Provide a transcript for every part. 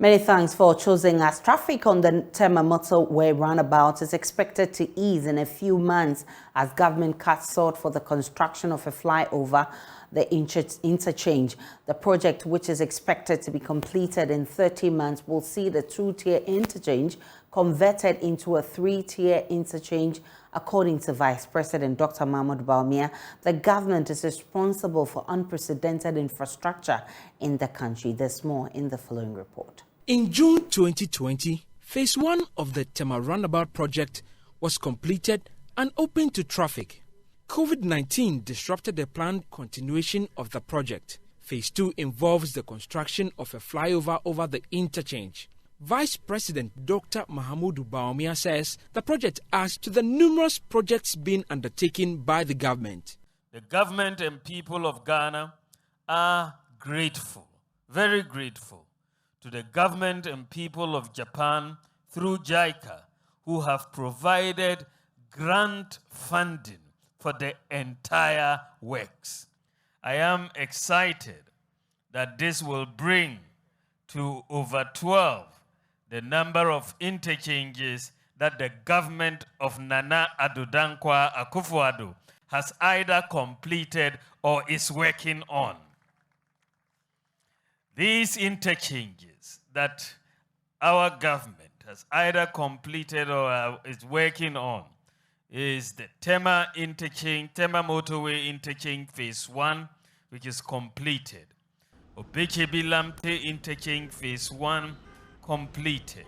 Many thanks for choosing us. Traffic on the Tema motorway roundabout is expected to ease in a few months as government cuts short for the construction of a flyover the interchange. The project, which is expected to be completed in 30 months, will see the two-tier interchange converted into a three-tier interchange. According to Vice President Dr. Mahmoud Bawumia, the government is responsible for unprecedented infrastructure in the country. There's more in the following report. In June 2020, Phase 1 of the Tema Roundabout project was completed and opened to traffic. COVID-19 disrupted the planned continuation of the project. Phase 2 involves the construction of a flyover over the interchange. Vice President Dr. Mahmoud Bawumia says the project adds to the numerous projects being undertaken by the government. The government and people of Ghana are grateful, very grateful, to the government and people of Japan through JICA, who have provided grant funding for the entire works. I am excited that this will bring to over 12 the number of interchanges that the government of Nana Addo Dankwa Akufo-Addo has either completed or is working on. These interchanges that our government has either completed or is working on is the Tema interchange, Tema motorway interchange phase 1, which is completed. Obechebi-Lamte interchange phase 1, completed.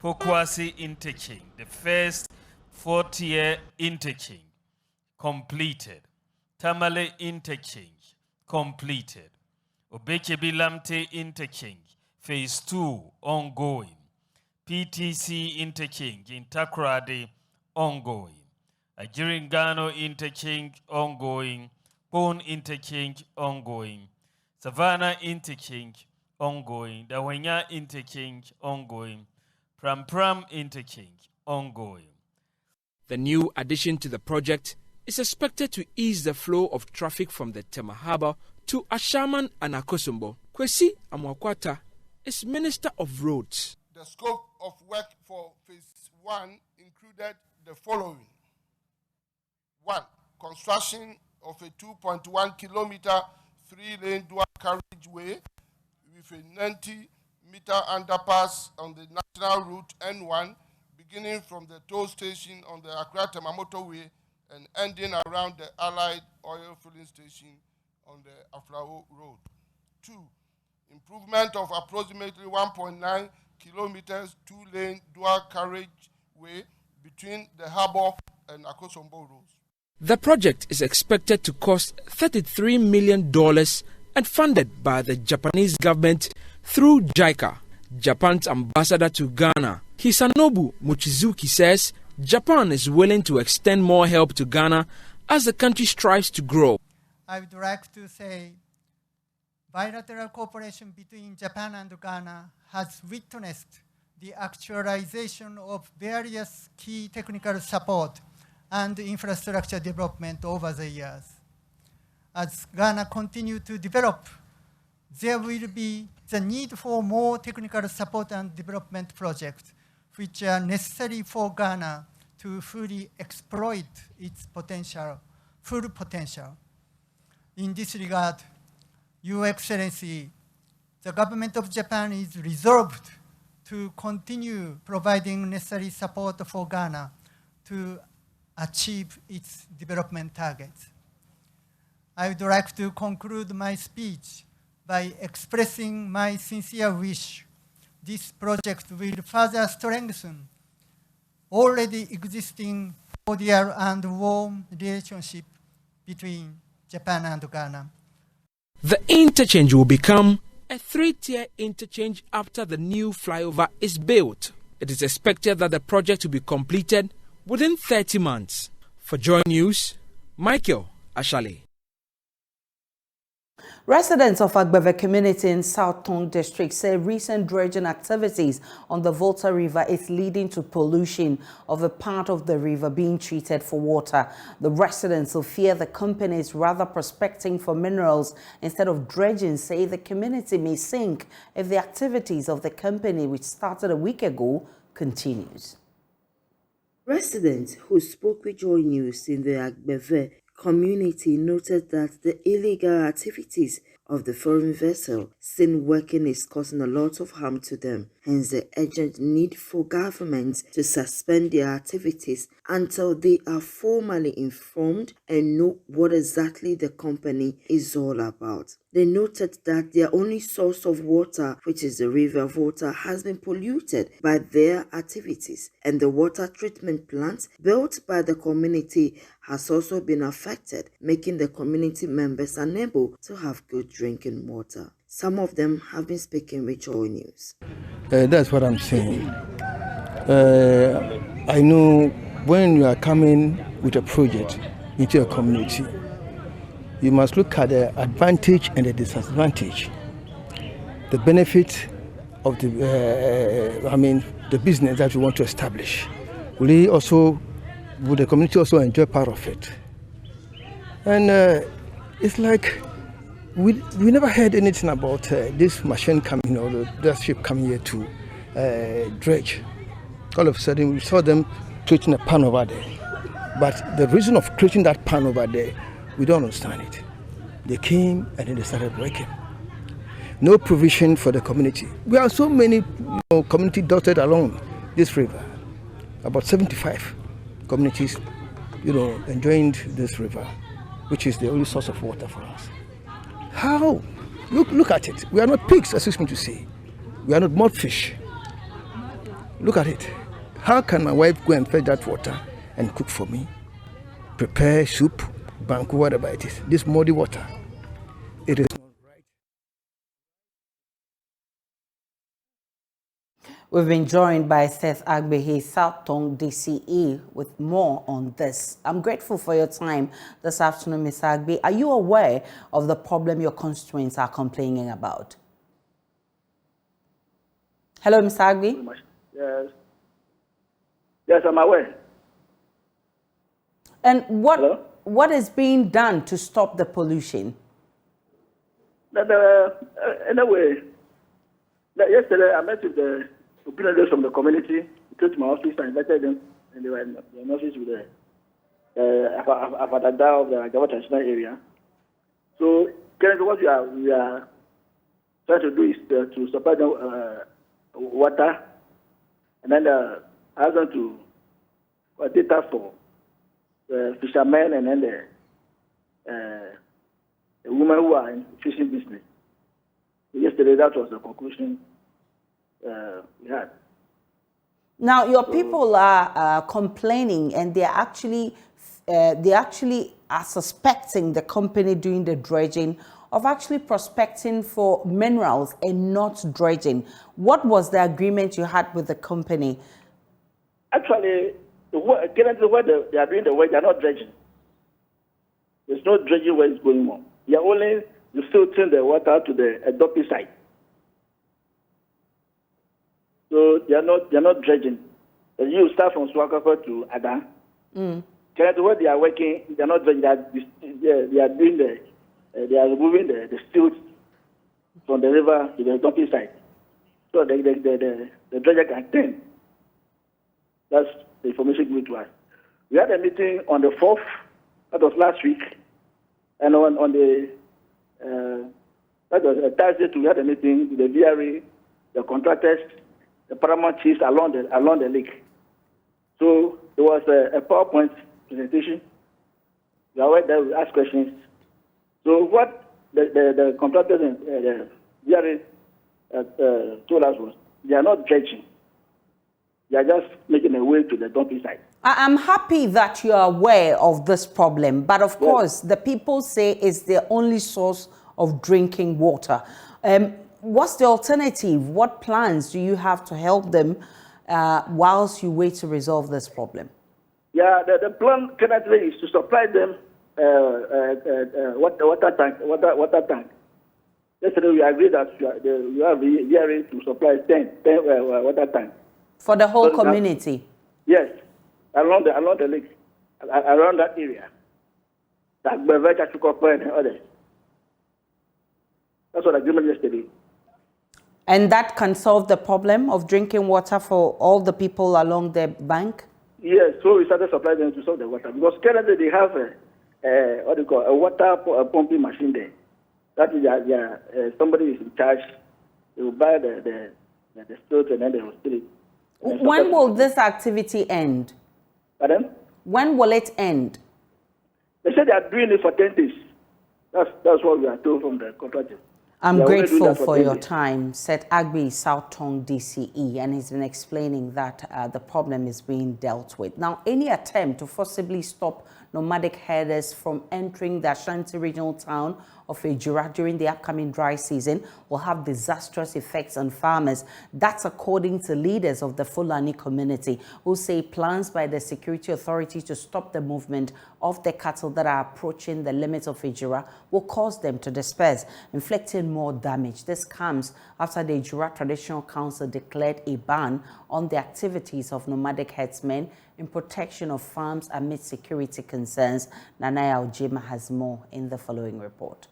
Pokwasi interchange, the first 4-tier interchange, completed. Tamale interchange, completed. Obechebi-Lamte interchange, phase 2, ongoing. PTC interchange in Takoradi, ongoing. Ajiringano interchange, ongoing. Pone interchange, ongoing. Savannah interchange, ongoing. Dawenya interchange, ongoing. Pram interchange, ongoing. The new addition to the project is expected to ease the flow of traffic from the Tema Harbour to Ashaman and Akosombo. Kwesi Amwakwata is Minister of Roads. The scope of work for Phase 1 included the following. 1. Construction of a 2.1 kilometer 3-lane dual carriageway with a 90-meter underpass on the national route N1, beginning from the toll station on the Accra-Tema motorway and ending around the Allied oil filling station on the Aflao Road. 2. Improvement of approximately 1.9 kilometers 2-lane dual carriageway between the harbour and Akosombo roads. The project is expected to cost $33 million and funded by the Japanese government through JICA. Japan's ambassador to Ghana, Hisanobu Mochizuki, says Japan is willing to extend more help to Ghana as the country strives to grow. I would like to say bilateral cooperation between Japan and Ghana has witnessed the actualization of various key technical support and infrastructure development over the years. As Ghana continues to develop, there will be the need for more technical support and development projects which are necessary for Ghana to fully exploit its full potential. In this regard, Your Excellency, the government of Japan is resolved to continue providing necessary support for Ghana to achieve its development targets. I would like to conclude my speech by expressing my sincere wish this project will further strengthen already existing cordial and warm relationship between Japan and Ghana. The interchange will become a 3-tier interchange after the new flyover is built. It is expected that the project will be completed within 30 months. For JoyNews, Michael Ashale. Residents of Agbeve community in South Tongue district say recent dredging activities on the Volta River is leading to pollution of a part of the river being treated for water. The residents who fear the company is rather prospecting for minerals instead of dredging say the community may sink if the activities of the company, which started a week ago, continues. Residents who spoke with JoyNews in the Agbeve community noted that the illegal activities of the foreign vessel seen working is causing a lot of harm to them. Hence the urgent need for government to suspend their activities until they are formally informed and know what exactly the company is all about. They noted that their only source of water, which is the river Volta, has been polluted by their activities, and the water treatment plant built by the community has also been affected, making the community members unable to have good drinking water. Some of them have been speaking with JoyNews. That's what I'm saying. I know when you are coming with a project into a community, you must look at the advantage and the disadvantage, the benefit of the business that you want to establish. Will the community also enjoy part of it? And it's like we never heard anything about this machine coming or that ship coming here to dredge. All of a sudden, we saw them creating a pan over there. But the reason of creating that pan over there, we don't understand it. They came and then they started working. No provision for the community. We have so many community dotted along this river. About 75 communities, enjoying this river, which is the only source of water for us. How? Look at it. We are not pigs, excuse me to say. We are not mudfish. Look at it. How can my wife go and fetch that water and cook for me? Prepare soup, banku, whatever it is. This muddy water. It is not right. We've been joined by Seth Agbehe, South Tongue DCE, with more on this. I'm grateful for your time this afternoon, Ms. Agbe. Are you aware of the problem your constituents are complaining about? Hello, Ms. Agbe? Yes. Yes, I'm aware. And what is being done to stop the pollution? Anyway, yesterday I met with the opinion leaders from the community. I came to my office and invited them, and they were in the office with the Afadada of the Agava traditional area. So, currently what we are trying to do is to supply them water, and then ask them to data for fishermen and then the women who are in fishing business. Yesterday, that was the conclusion we had. Now, your people are complaining, and they actually are suspecting the company doing the dredging of actually prospecting for minerals and not dredging. What was the agreement you had with the company? Actually, currently where they are doing the work, they are not dredging. There's no dredging where it's going on. They are only filtering the water to the dumping site. So they are not dredging. You start from Swakafa to Ada. Currently where they are working, they are not dredging. They are doing they are removing the silt from the river to the dumping site. So the dredger can turn. That's the information given to us. We had a meeting on the 4th, that was last week, and on the that was a Thursday too. We had a meeting with the VRA, the contractors, the paramount chiefs along the lake. So there was a PowerPoint presentation. We went there, we asked questions. So what the contractors and the VRA told us was they are not dredging. They are just making a way to the dumping site. I'm happy that you are aware of this problem, but of course, the people say it's their only source of drinking water. What's the alternative? What plans do you have to help them whilst you wait to resolve this problem? Yeah, the plan currently is to supply them water tank Yesterday we agreed that you have the yearly to supply 10 water tanks. For the whole So community? Yes, along the lake, around that area. That Beverage, Chukopa, and others. That's what I agreed yesterday. And that can solve the problem of drinking water for all the people along the bank? Yes, so we started supplying them to solve the water. Because currently they have a water pumping machine there. That is somebody is in charge. They will buy the stones and then they will steal it. When will this activity end? Pardon? When will it end? They said they are doing it for 10 days. That's what we are told from the contractor. I'm grateful for your time, said Agbi South Tong DCE, and he's been explaining that the problem is being dealt with. Now, any attempt to forcibly stop nomadic herders from entering the Ashanti regional town of Ejura during the upcoming dry season will have disastrous effects on farmers. That's according to leaders of the Fulani community, who say plans by the security authority to stop the movement of the cattle that are approaching the limits of Ejura will cause them to disperse, inflicting more damage. This comes after the Ejura Traditional Council declared a ban on the activities of nomadic herdsmen in protection of farms amid security concerns. Nanaya Ojima has more in the following report.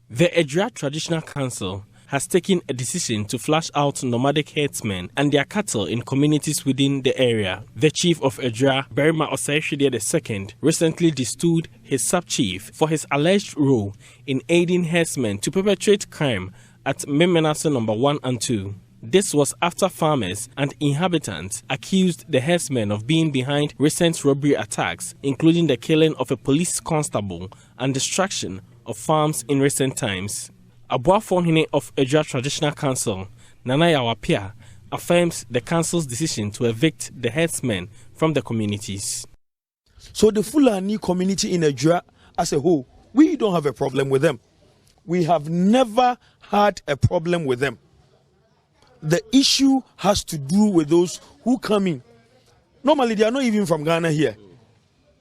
The Ejura Traditional Council has taken a decision to flush out nomadic herdsmen and their cattle in communities within the area. The chief of Ejura, Berima Osaichide II, recently destood his sub-chief for his alleged role in aiding herdsmen to perpetrate crime at Memenaso No. 1 and 2. This was after farmers and inhabitants accused the herdsmen of being behind recent robbery attacks, including the killing of a police constable and destruction of farms in recent times. Abuafonhene of Ejura Traditional Council, Nanaya Wapia, affirms the council's decision to evict the herdsmen from the communities. So the Fulani community in Ejura as a whole, we don't have a problem with them. We have never had a problem with them. The issue has to do with those who come in. Normally, they are not even from Ghana here.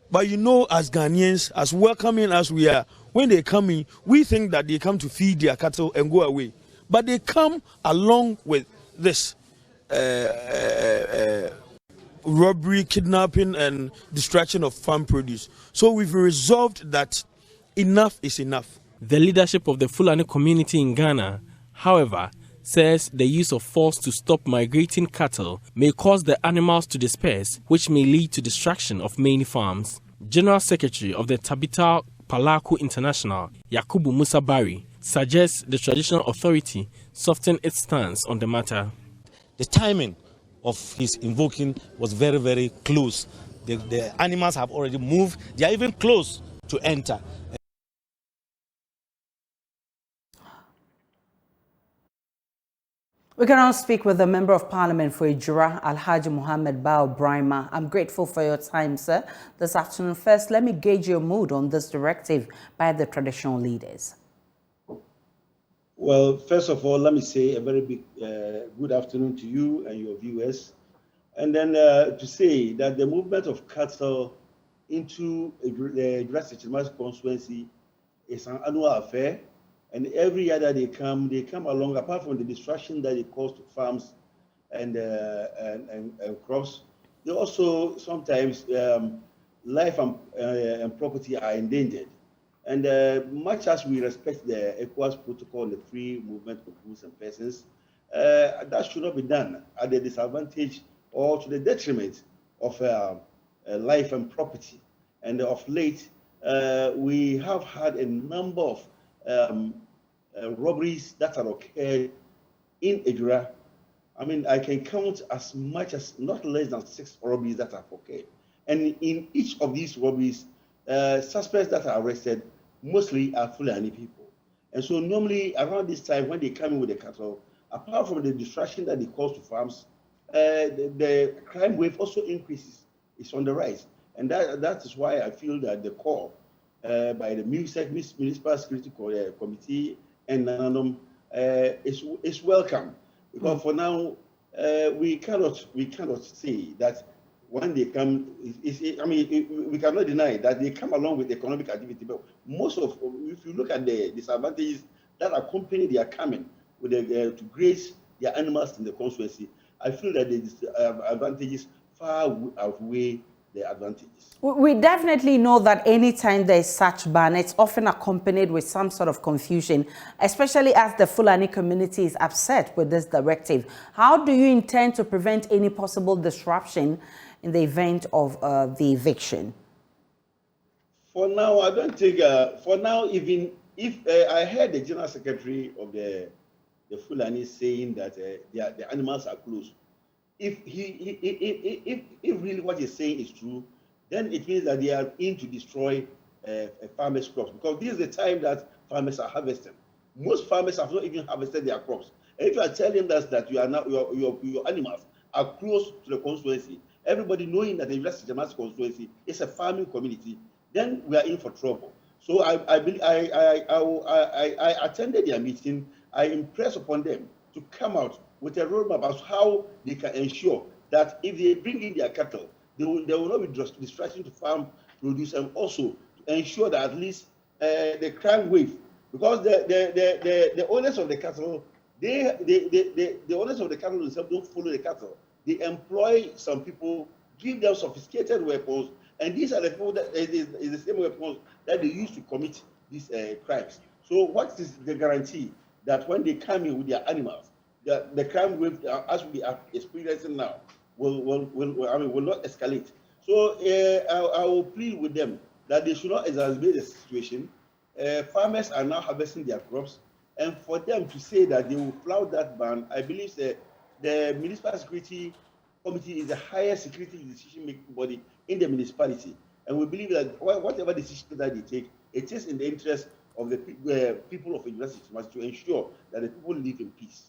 But you know, as Ghanaians, as welcoming as we are, when they come in, we think that they come to feed their cattle and go away. But they come along with this robbery, kidnapping, and destruction of farm produce. So we've resolved that enough is enough. The leadership of the Fulani community in Ghana, however, says the use of force to stop migrating cattle may cause the animals to disperse, which may lead to destruction of many farms. General Secretary of the Tabita Palaku International, Yakubu Musa Bari, suggests the traditional authority soften its stance on the matter. The timing of his invoking was very, very close. The animals have already moved. They are even close to enter. We can now speak with the Member of Parliament for Ejura, Alhaji Muhammad Bao Ibrahim. I'm grateful for your time, sir, this afternoon. First, let me gauge your mood on this directive by the traditional leaders. Well, first of all, let me say a very big good afternoon to you and your viewers. And then to say that the movement of cattle into the Ejura constituency is an annual affair. And every year that they come along, apart from the destruction that it causes to farms and crops, they also sometimes life and property are endangered. And much as we respect the ECOWAS protocol and the free movement of goods and persons, that should not be done at the disadvantage or to the detriment of life and property. And of late, we have had a number of robberies that are occurred in Ejura. I mean, I can count as much as not less than 6 robberies that have occurred. And in each of these robberies, suspects that are arrested mostly are Fulani people. And so normally around this time when they come in with the cattle, apart from the destruction that they cause to farms, the crime wave also increases. It's on the rise. And that is why I feel that the call by the Municipal Security Committee and NANOM is welcome. Because for now, we cannot say that when they come, we cannot deny that they come along with economic activity. But most of, if you look at the disadvantages that accompany their coming with to graze their animals in the constituency, I feel that the advantages far outweigh the advantages. We definitely know that anytime there is such ban, it's often accompanied with some sort of confusion, especially as the Fulani community is upset with this directive. How do you intend to prevent any possible disruption in the event of the eviction? For now, I don't think, for now, even if I heard the General Secretary of the Fulani saying that the animals are close. If really what he's saying is true, then it means that they are in to destroy farmers' crops, because this is the time that farmers are harvesting. Most farmers have not even harvested their crops. And if you are telling us that you are now your animals are close to the constituency, everybody knowing that the West Jamas constituency is a farming community, then we are in for trouble. So I attended their meeting. I impressed upon them to come out with a roadmap about how they can ensure that if they bring in their cattle, there will not be distraction to farm produce, and also to ensure that at least the crime wave, because the owners of the cattle, the owners of the cattle themselves don't follow the cattle. They employ some people, give them sophisticated weapons, and these are the people that is the same weapons that they use to commit these crimes. So what is the guarantee that when they come in with their animals, the crime wave, as we are experiencing now, will not escalate? So I will plead with them that they should not exacerbate the situation. Farmers are now harvesting their crops, and for them to say that they will flout that ban, I believe that the Municipal Security Committee is the highest security decision-making body in the municipality, and we believe that whatever decision that they take, it is in the interest of the people of University to ensure that the people live in peace.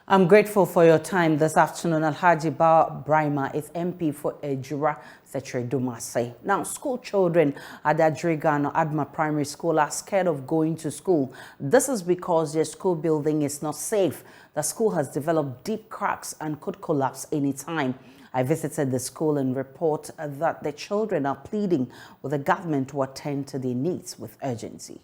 I'm grateful for your time this afternoon. Alhaji Ibrahim is MP for Ejura, Secretary Dumase. Now, school children at the Adrigano Adma Primary School are scared of going to school. This is because their school building is not safe. The school has developed deep cracks and could collapse anytime. I visited the school and report that the children are pleading with the government to attend to their needs with urgency.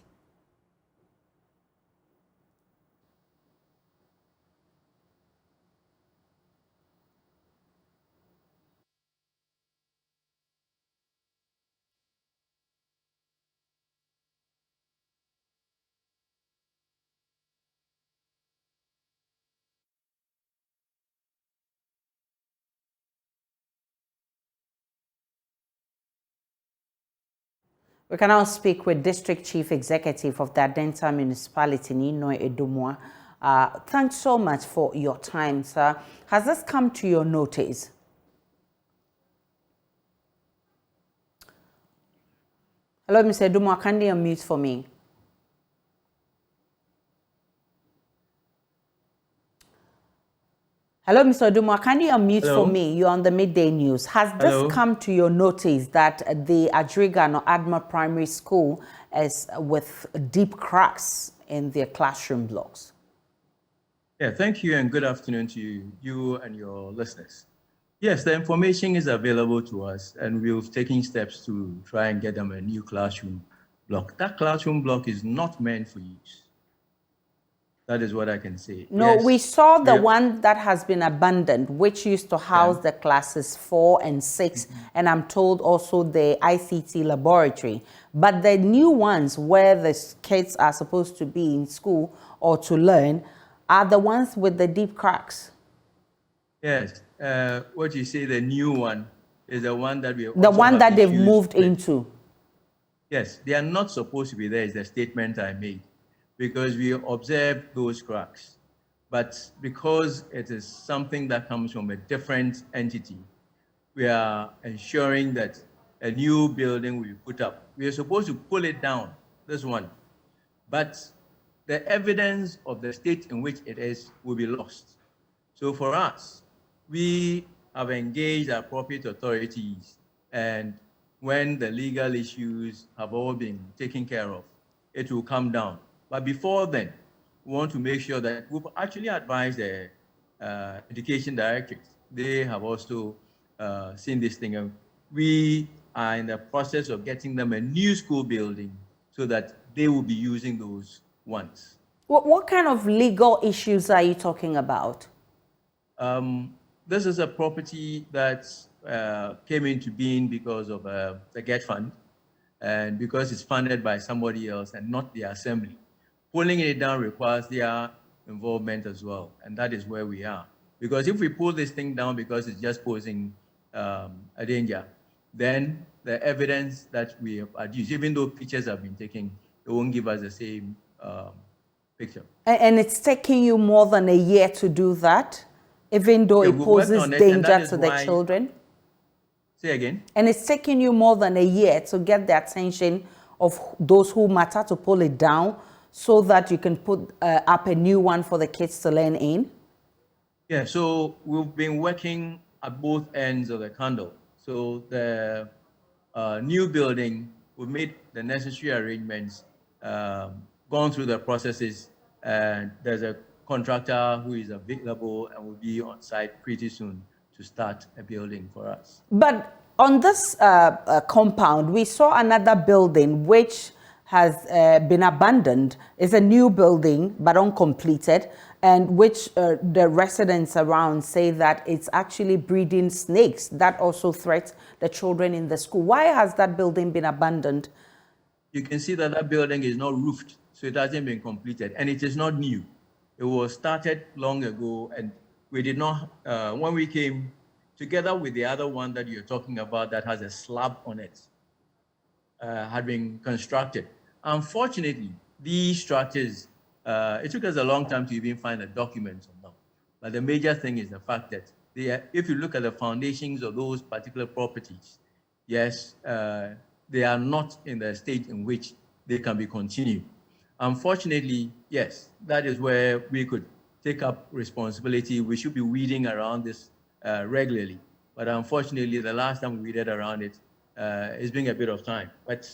We can now speak with District Chief Executive of the Adenta Municipality, Ninoy Edumwa. Thanks so much for your time, sir. Has this come to your notice? Hello, Mr. Edumwa, can you unmute for me? Hello, Mr. Odumwa, can you unmute for me? You're on the Midday News. Has this come to your notice that the Adrigano Adma Primary School is with deep cracks in their classroom blocks? Yeah, thank you and good afternoon to you and your listeners. Yes, the information is available to us and we've taken steps to try and get them a new classroom block. That classroom block is not meant for use. That is what I can say. No, yes, we saw the one that has been abandoned, which used to house the classes 4 and 6, and I'm told also the ICT laboratory. But the new ones where the kids are supposed to be in school or to learn are the ones with the deep cracks. Yes, what you say, the new one is the one that we the one that they've moved into. Yes, they are not supposed to be there is the statement I made, because we observed those cracks. But because it is something that comes from a different entity, we are ensuring that a new building will be put up. We are supposed to pull it down, this one. But the evidence of the state in which it is will be lost. So for us, we have engaged appropriate authorities, and when the legal issues have all been taken care of, it will come down. But before then, we want to make sure that we've actually advised the education directorate. They have also seen this thing. And we are in the process of getting them a new school building so that they will be using those ones. What kind of legal issues are you talking about? This is a property that came into being because of the GET fund, and because it's funded by somebody else and not the assembly. Pulling it down requires their involvement as well, and that is where we are. Because if we pull this thing down because it's just posing a danger, then the evidence that we have adduced, even though pictures have been taken, it won't give us the same picture. And it's taking you more than a year to do that, even though it poses danger to the children? Say again? And it's taking you more than a year to get the attention of those who matter to pull it down so that you can put up a new one for the kids to learn in? Yeah, so we've been working at both ends of the candle. So the new building, we've made the necessary arrangements, gone through the processes, and there's a contractor who is available and will be on site pretty soon to start a building for us. But on this compound, we saw another building which has been abandoned. It's a new building, but uncompleted, and which the residents around say that it's actually breeding snakes that also threat the children in the school. Why has that building been abandoned? You can see that that building is not roofed, so it hasn't been completed, and it is not new. It was started long ago, and we did not, when we came together with the other one that you're talking about that has a slab on it, had been constructed. Unfortunately, these structures, it took us a long time to even find the documents on them. But the major thing is the fact that if you look at the foundations of those particular properties, yes, they are not in the state in which they can be continued. Unfortunately, yes, that is where we could take up responsibility. We should be weeding around this regularly. But unfortunately, the last time we weeded around it, it's been a bit of time. But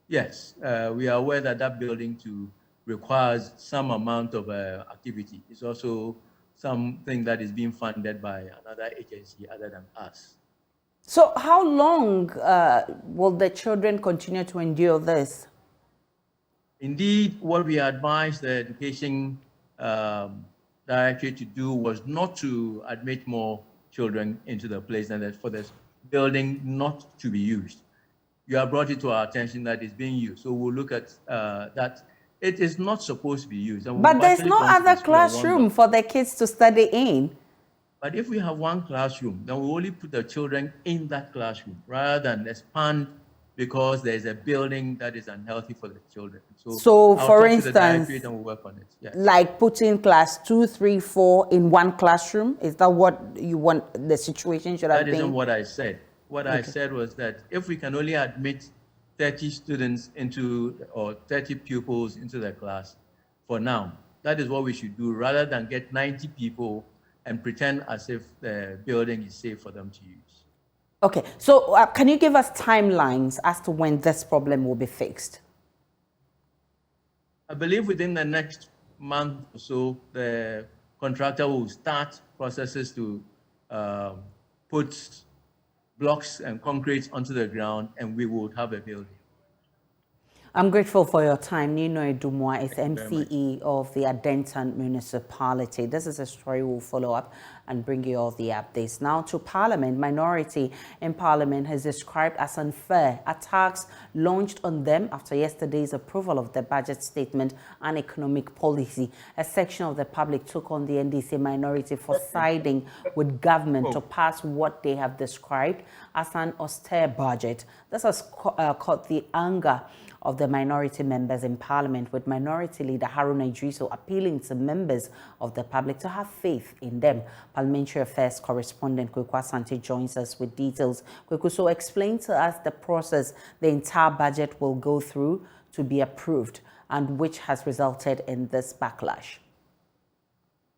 yes, we are aware that that building too requires some amount of activity. It's also something that is being funded by another agency other than us. So how long will the children continue to endure this? Indeed, what we advised the education directorate to do was not to admit more children into the place and that for this building not to be used. You have brought it to our attention that it's being used. So we'll look at that. It is not supposed to be used. But there's no other classroom for the kids to study in. But if we have one classroom, then we only put the children in that classroom rather than expand because there's a building that is unhealthy for the children. So for instance, and we'll work on it. Yes. Like putting class 2, 3, 4 in one classroom? Is that what you want the situation should have been? That isn't what I said. What I said was that if we can only admit 30 students into, or 30 pupils into the class for now, that is what we should do rather than get 90 people and pretend as if the building is safe for them to use. Okay, so can you give us timelines as to when this problem will be fixed? I believe within the next month or so, the contractor will start processes to put blocks and concrete onto the ground, and we will have a building. I'm grateful for your time. Nino Edumwa is MCE of the Adentan Municipality. This is a story we'll follow up and bring you all the updates. Now to Parliament. Minority in Parliament has described as unfair attacks launched on them after yesterday's approval of the budget statement and economic policy. A section of the public took on the NDC minority for siding with government to pass what they have described as an austere budget. This has caught the anger of the minority members in Parliament, with Minority Leader Haruna Idrisu appealing to members of the public to have faith in them. Parliamentary Affairs correspondent Kweku Asante joins us with details. Kweku, so explain to us the process the entire budget will go through to be approved and which has resulted in this backlash.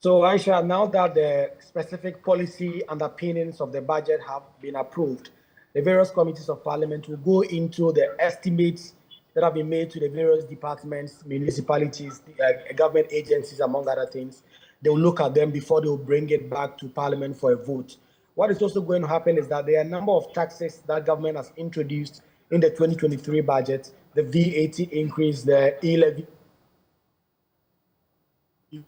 So, Aisha, now that the specific policy underpinnings of the budget have been approved, the various committees of Parliament will go into the estimates that have been made to the various departments, municipalities, government agencies, among other things. They will look at them before they will bring it back to Parliament for a vote. What is also going to happen is that there are a number of taxes that government has introduced in the 2023 budget, the VAT increase, the e-levy. These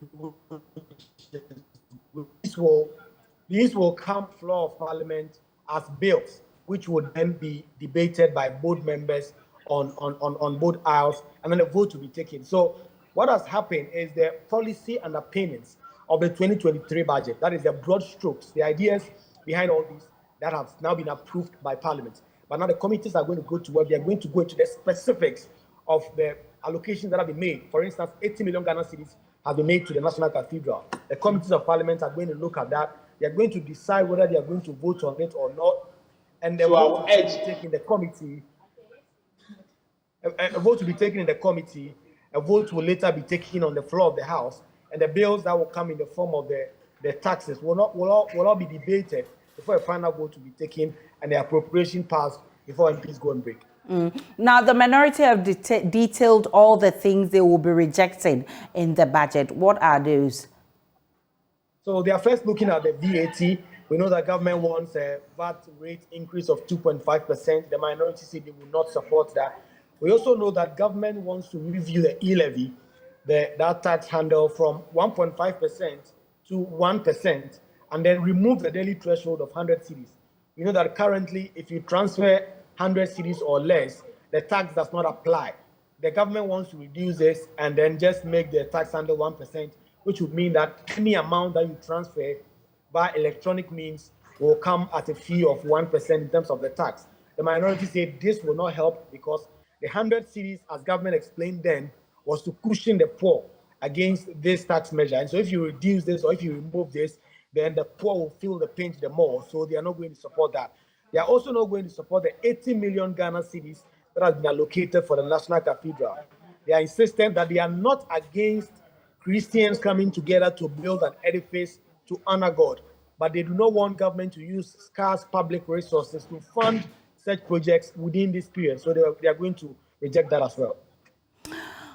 will come floor of Parliament as bills, which would then be debated by both members on both aisles, and then a vote to be taken. So what has happened is the policy underpinnings of the 2023 budget, that is the broad strokes, the ideas behind all these that have now been approved by Parliament. But now the committees are going to go to work. They are going to go into the specifics of the allocations that have been made. For instance, 80 million Ghana cedis have been made to the National Cathedral. The committees of Parliament are going to look at that. They are going to decide whether they are going to vote on it or not. And the vote will be taken in the committee. A vote will be taken in the committee. A vote will later be taken on the floor of the House. And the bills that will come in the form of the taxes will all be debated before a final vote will be taken and the appropriation passed before MPs go on break. Now, the minority have detailed all the things they will be rejecting in the budget. What are those? So they are first looking at the VAT. We know that government wants a VAT rate increase of 2.5%. The minority said they will not support that. We also know that government wants to review the e-levy, that tax handle, from 1.5% to 1%, and then remove the daily threshold of 100 cedis. You know that currently, if you transfer 100 cedis or less, the tax does not apply. The government wants to reduce this and then just make the tax handle 1%, which would mean that any amount that you transfer by electronic means will come at a fee of 1% in terms of the tax. The minority said this will not help because the 100 cedis, as government explained then, was to cushion the poor against this tax measure. And so if you reduce this or if you remove this, then the poor will feel the pinch the more. So they are not going to support that. They are also not going to support the 80 million Ghana cedis that has been allocated for the National Cathedral. They are insistent that they are not against Christians coming together to build an edifice to honor God, but they do not want government to use scarce public resources to fund such projects within this period. So they are going to reject that as well.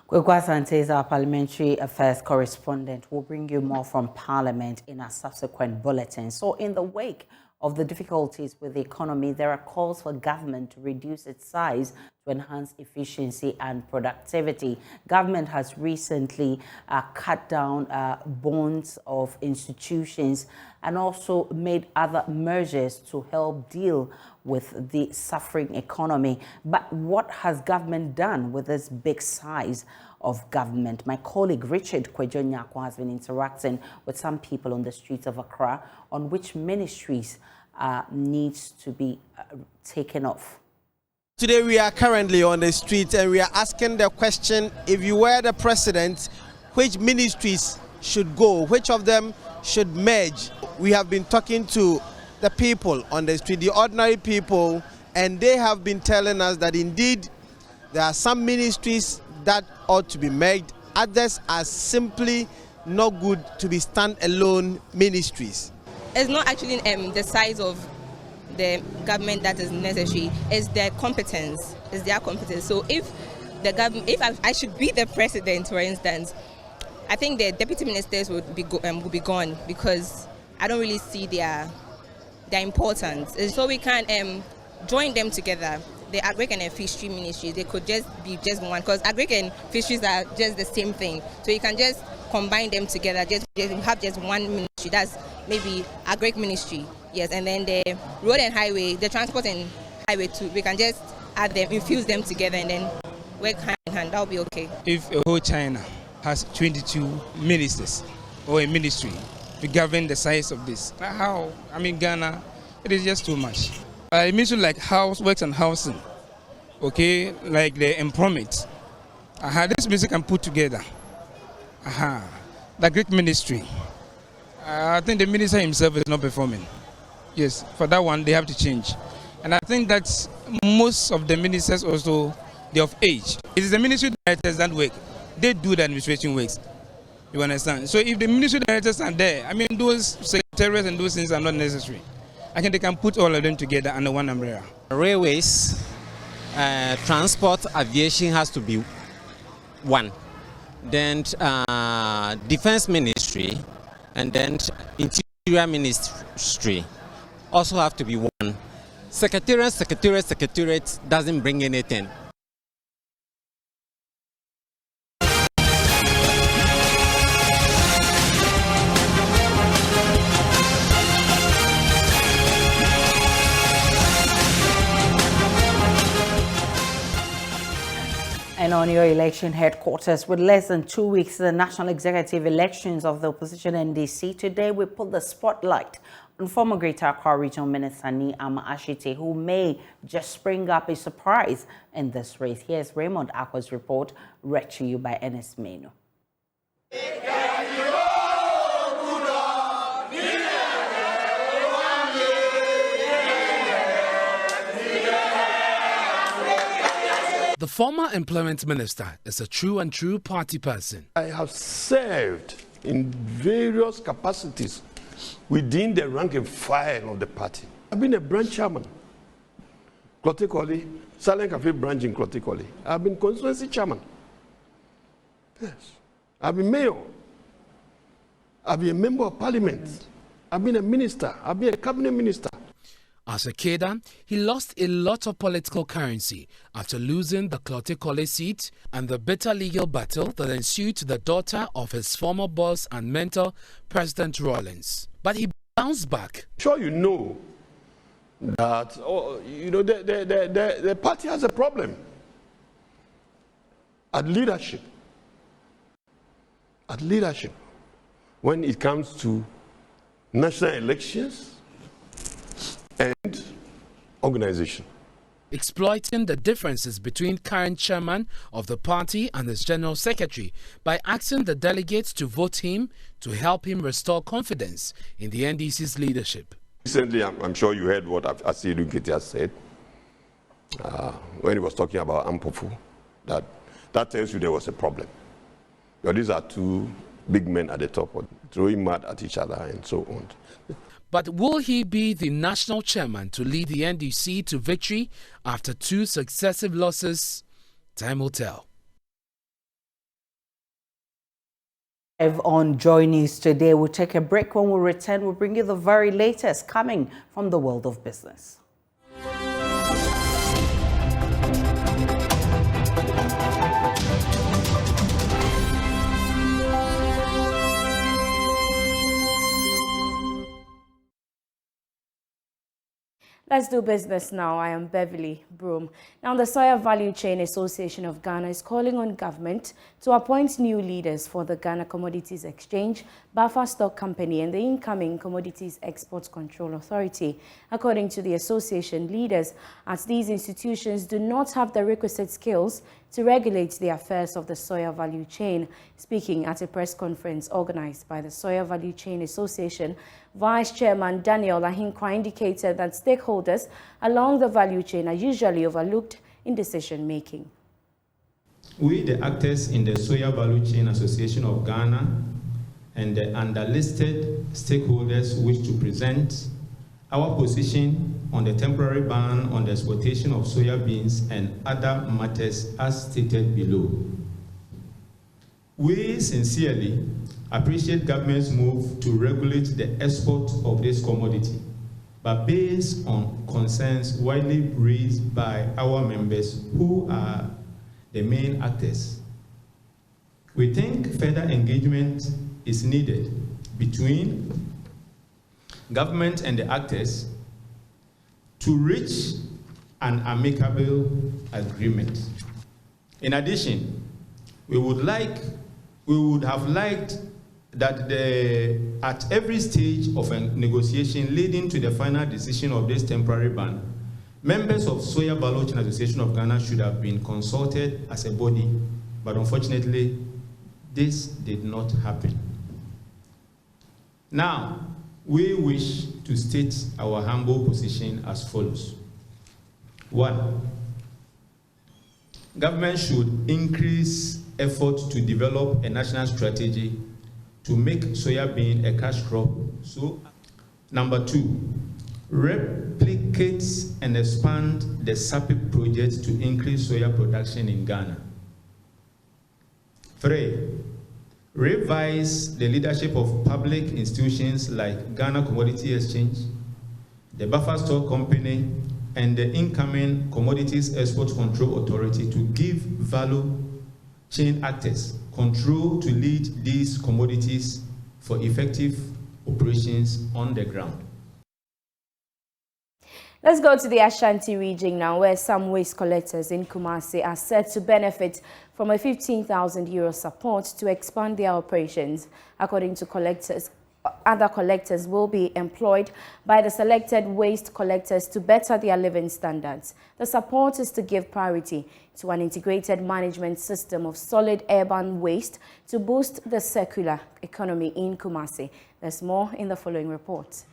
Kwekwa Asante is our parliamentary affairs correspondent. We'll bring you more from Parliament in our subsequent bulletin. So in the wake of the difficulties with the economy, there are calls for government to reduce its size to enhance efficiency and productivity. Government has recently cut down bonds of institutions and also made other measures to help deal with the suffering economy. But what has government done with this big size of government? My colleague Richard Kwejonyako has been interacting with some people on the streets of Accra on which ministries needs to be taken off. Today we are currently on the street and we are asking the question, if you were the president, which ministries should go, which of them should merge? We have been talking to the people on the street, the ordinary people, and they have been telling us that indeed there are some ministries that ought to be merged, others are simply not good to be stand-alone ministries. It's not actually the size of the government that is necessary, it's their competence. It's their competence. So if the government, if I should be the president, for instance, I think the deputy ministers would be gone because I don't really see their importance. And so we can join them together. The agric and fishery ministry, they could just be just one, because agric and fisheries are just the same thing. So you can just combine them together, just have just one ministry. That's maybe agric ministry, yes, and then the road and highway, the transport and highway too. We can just add them, infuse them together, and then work hand in hand. That'll be okay. If a whole China has 22 ministers or a ministry to govern the size of this, how? I mean, Ghana, it is just too much. I mean, so like works and housing, okay, like the employment. This music can put together. The Greek ministry. I think the minister himself is not performing. Yes, for that one they have to change. And I think that most of the ministers also, they're of age. It is the ministry directors that work. They do the administration works. You understand? So if the ministry directors are there, I mean, those secretaries and those things are not necessary. I think they can put all of them together under one umbrella. Railways, transport, aviation has to be one. Then defense ministry and then interior ministry also have to be one. Secretariat doesn't bring anything. on your election headquarters. With less than 2 weeks to the national executive elections of the opposition NDC, today we put the spotlight on former Greater Accra Regional Minister Aisha, who may just spring up a surprise in this race. Here's Raymond Akwa's report, read to you by Ernest Meno. The former employment minister is a true party person. I have served in various capacities within the rank and file of the party. I've been a branch chairman, Klotekoli, Silent Cafe branch in Klotekoli. I've been constituency chairman. Yes. I've been mayor. I've been a member of parliament. I've been a minister. I've been a cabinet minister. As a cadre, he lost a lot of political currency after losing the Klotekole seat and the bitter legal battle that ensued to the daughter of his former boss and mentor, President Rawlings. But he bounced back. Sure, you know that the party has a problem at leadership. When it comes to national elections and organization. Exploiting the differences between current chairman of the party and his general secretary by asking the delegates to vote him to help him restore confidence in the NDC's leadership. Recently, I'm sure you heard what Asidu Ketia said when he was talking about Ampofu, that tells you there was a problem. These are two big men at the top, throwing mud at each other and so on. But will he be the national chairman to lead the NDC to victory after 2 successive losses? Time will tell. On JoyNews today, we'll take a break. When we return, we'll bring you the very latest coming from the world of business. Let's do business now. I am Beverly Broom. Now, the Soya Value Chain Association of Ghana is calling on government to appoint new leaders for the Ghana Commodities Exchange, Buffer Stock Company, and the incoming Commodities Export Control Authority. According to the association, leaders at these institutions do not have the requisite skills to regulate the affairs of the soya value chain. Speaking at a press conference organized by the Soya Value Chain Association, Vice Chairman Daniel Ahinkwa indicated that stakeholders along the value chain are usually overlooked in decision-making. We, the actors in the Soya Value Chain Association of Ghana and the underlisted stakeholders, wish to present our position on the temporary ban on the exportation of soya beans and other matters as stated below. We sincerely appreciate government's move to regulate the export of this commodity, but based on concerns widely raised by our members who are the main actors. We think further engagement is needed between government and the actors to reach an amicable agreement. In addition, we would have liked that at every stage of a negotiation leading to the final decision of this temporary ban, members of Soya Value Chain Association of Ghana should have been consulted as a body, but unfortunately, this did not happen. Now, we wish to state our humble position as follows. 1, government should increase effort to develop a national strategy to make soya bean a cash crop. So, number 2, replicate and expand the SAPIC project to increase soya production in Ghana. 3, revise the leadership of public institutions like Ghana Commodity Exchange, the Buffer Stock Company, and the incoming Commodities Export Control Authority to give value chain actors control to lead these commodities for effective operations on the ground. Let's go to the Ashanti region now, where some waste collectors in Kumasi are said to benefit from a €15,000 support to expand their operations. According to collectors, other collectors will be employed by the selected waste collectors to better their living standards. The support is to give priority to an integrated management system of solid urban waste to boost the circular economy in Kumasi. There's more in the following report.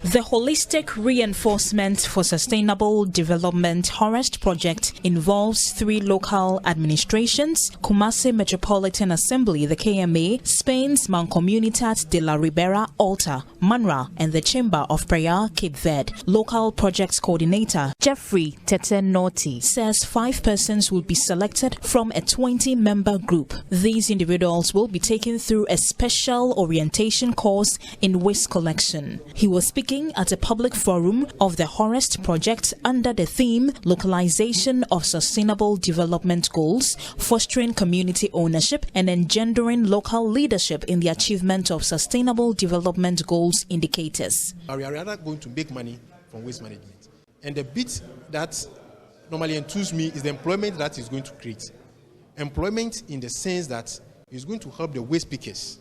The Holistic Reinforcement for Sustainable Development Forest project involves 3 local administrations: Kumasi Metropolitan Assembly, the KMA, Spain's Mancomunidad de la Ribera Alta, MANRA, and the Chamber of Praia, Cape Verde. Local projects coordinator Jeffrey Tete Norti says 5 persons will be selected from a 20-member group. These individuals will be taken through a special orientation course in waste collection. He was speaking at a public forum of the Forest project under the theme Localization of Sustainable Development Goals, Fostering Community Ownership and Engendering Local Leadership in the Achievement of Sustainable Development Goals Indicators. We are rather going to make money from waste management. And the bit that normally enthuses me is the employment that is going to create. Employment in the sense that it's going to help the waste pickers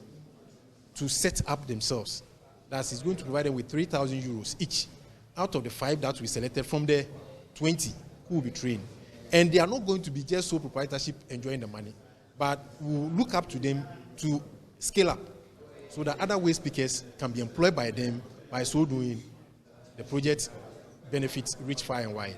to set up themselves. That is going to provide them with €3,000 each out of the 5 that we selected from the 20 who will be trained. And they are not going to be just sole proprietorship enjoying the money, but we will look up to them to scale up so that other waste pickers can be employed by them. By so doing, the project benefits reach far and wide.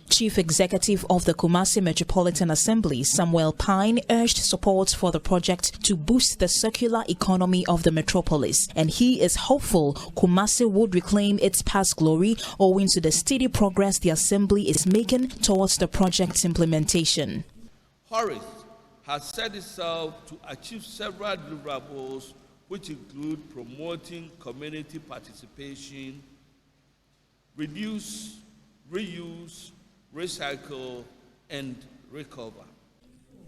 Chief Executive of the Kumasi Metropolitan Assembly, Samuel Pine, urged support for the project to boost the circular economy of the metropolis, and he is hopeful Kumasi would reclaim its past glory owing to the steady progress the Assembly is making towards the project's implementation. Forest has set itself to achieve several deliverables, which include promoting community participation, reduce, reuse, recycle, and recover.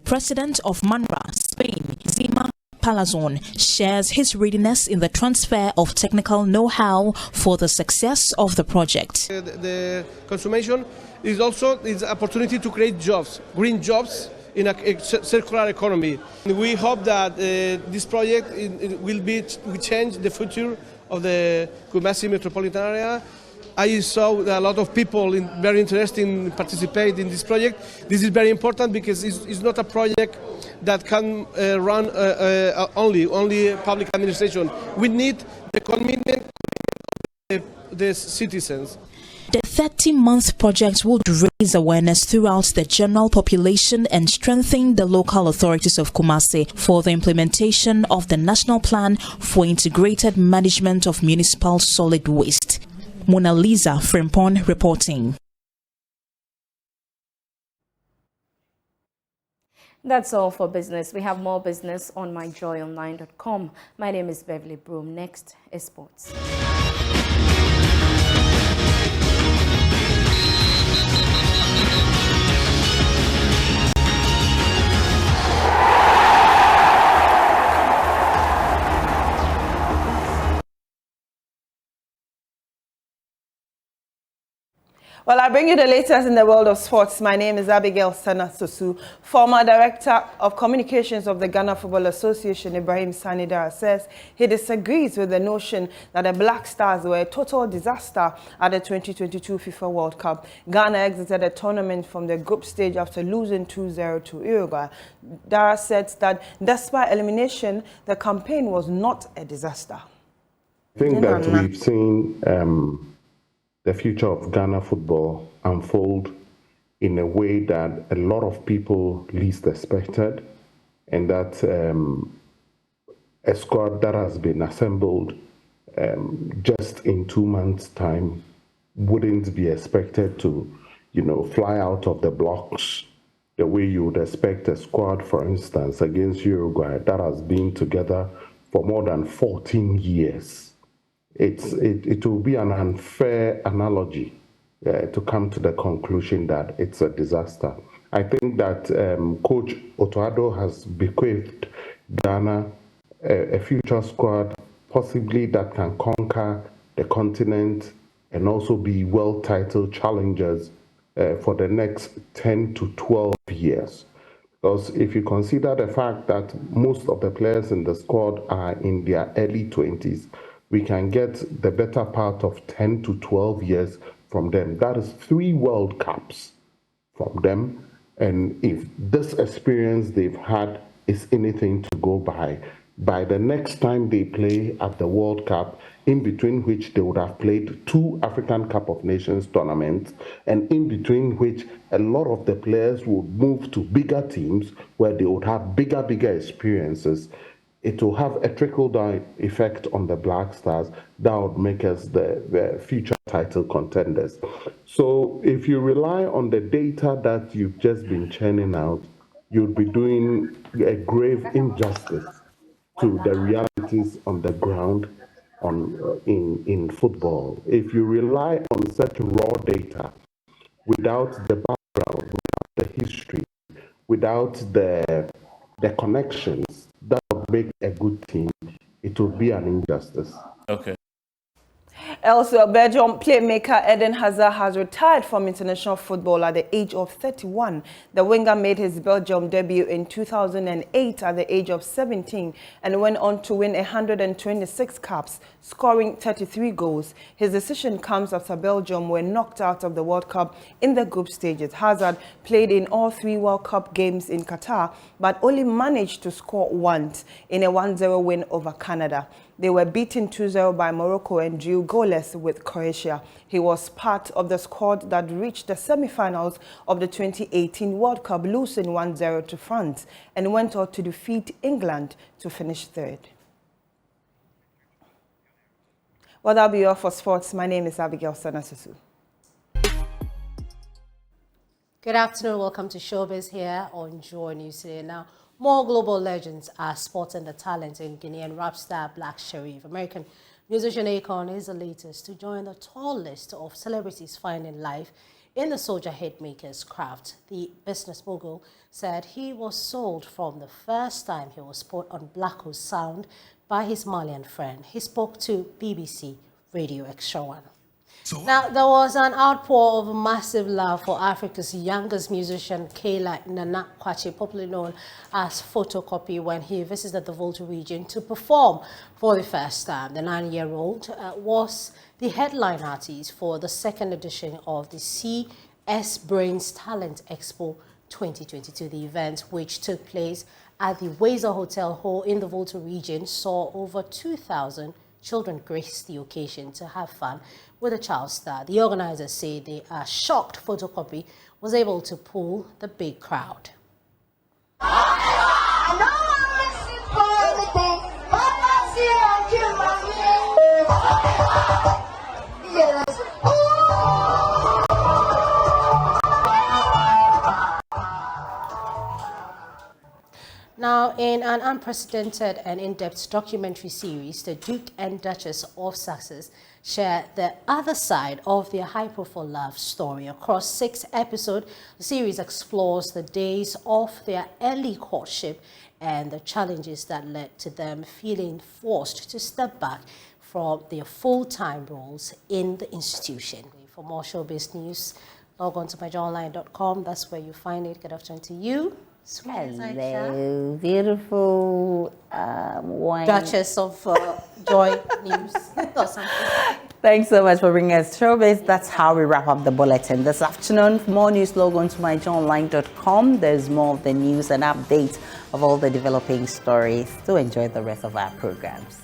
President of MANRA, Spain, Zima Palazon, shares his readiness in the transfer of technical know-how for the success of the project. The consummation is also an opportunity to create jobs, green jobs in a circular economy. We hope that this project will change the future of the Kumasi metropolitan area. I saw a lot of people very interested in participate in this project. This is very important because it's not a project that can run only public administration. We need the commitment of the citizens. The 30-month project would raise awareness throughout the general population and strengthen the local authorities of Kumasi for the implementation of the National Plan for Integrated Management of Municipal Solid Waste. Mona Lisa Frimpon reporting. That's all for business. We have more business on myjoyonline.com. My name is Beverly Broom. Next is sports. Well, I bring you the latest in the world of sports. My name is Abigail Sana Sosu. Former Director of Communications of the Ghana Football Association, Ibrahim Sanidara, says he disagrees with the notion that the Black Stars were a total disaster at the 2022 FIFA World Cup. Ghana exited the tournament from the group stage after losing 2-0 to Uruguay. Dara said that despite elimination, the campaign was not a disaster. I think that we've seen the future of Ghana football unfold in a way that a lot of people least expected, and that a squad that has been assembled just in 2 months' time wouldn't be expected to, fly out of the blocks the way you would expect a squad, for instance, against Uruguay that has been together for more than 14 years. It will be an unfair analogy to come to the conclusion that it's a disaster. I think that Coach Otto has bequeathed Ghana a future squad, possibly that can conquer the continent and also be well-titled challengers for the next 10 to 12 years. Because if you consider the fact that most of the players in the squad are in their early 20s, we can get the better part of 10 to 12 years from them. That is 3 World Cups from them. And if this experience they've had is anything to go by the next time they play at the World Cup, in between which they would have played 2 African Cup of Nations tournaments, and in between which a lot of the players would move to bigger teams where they would have bigger experiences, it will have a trickle-down effect on the Black Stars that would make us the future title contenders. So if you rely on the data that you've just been churning out, you'd be doing a grave injustice to the realities on the ground in football. If you rely on such raw data without the background, without the history, without the connections that would make a good team, it would be an injustice. Okay. Elsewhere, Belgium playmaker Eden Hazard has retired from international football at the age of 31. The winger made his Belgium debut in 2008 at the age of 17 and went on to win 126 caps, scoring 33 goals. His decision comes after Belgium were knocked out of the World Cup in the group stages. Hazard played in all 3 World Cup games in Qatar, but only managed to score once in a 1-0 win over Canada. They were beaten 2-0 by Morocco and drew goalless with Croatia. He was part of the squad that reached the semi-finals of the 2018 World Cup, losing 1-0 to France, and went on to defeat England to finish third. Well, that'll be all for sports. My name is Abigail Sanasusu. Good afternoon. Welcome to Showbiz here on JoyNews today. Now, more global legends are spotting the talent in Guinean rap star Black Sherif. American musician Akon is the latest to join the tall list of celebrities finding life in the soldier hitmaker's craft. The business mogul said he was sold from the first time he was put on Blacko's sound by his Malian friend. He spoke to BBC Radio Extra 1. Now, there was an outpour of massive love for Africa's youngest musician, Kayla Nana Kwache, popularly known as Photocopy, when he visited the Volta region to perform for the first time. The 9-year-old was the headline artist for the second edition of the CS Brains Talent Expo 2022. The event, which took place at the Wazer Hotel Hall in the Volta region, saw over 2,000 children grace the occasion to have fun with a child star. The organizers say they are shocked Photocopy was able to pull the big crowd. Now, in an unprecedented and in-depth documentary series, the Duke and Duchess of Sussex share the other side of their high-profile love story. Across 6 episodes, the series explores the days of their early courtship and the challenges that led to them feeling forced to step back from their full-time roles in the institution. For more showbiz news, log on to myjoyonline.com. That's where you find it. Good afternoon to you. Hello, beautiful Duchess of Joy News. Thanks so much for bringing us showbiz. That's how we wrap up the bulletin this afternoon. For more news, log on to myjoyonline.com. There's more of the news and updates of all the developing stories. Do enjoy the rest of our programs.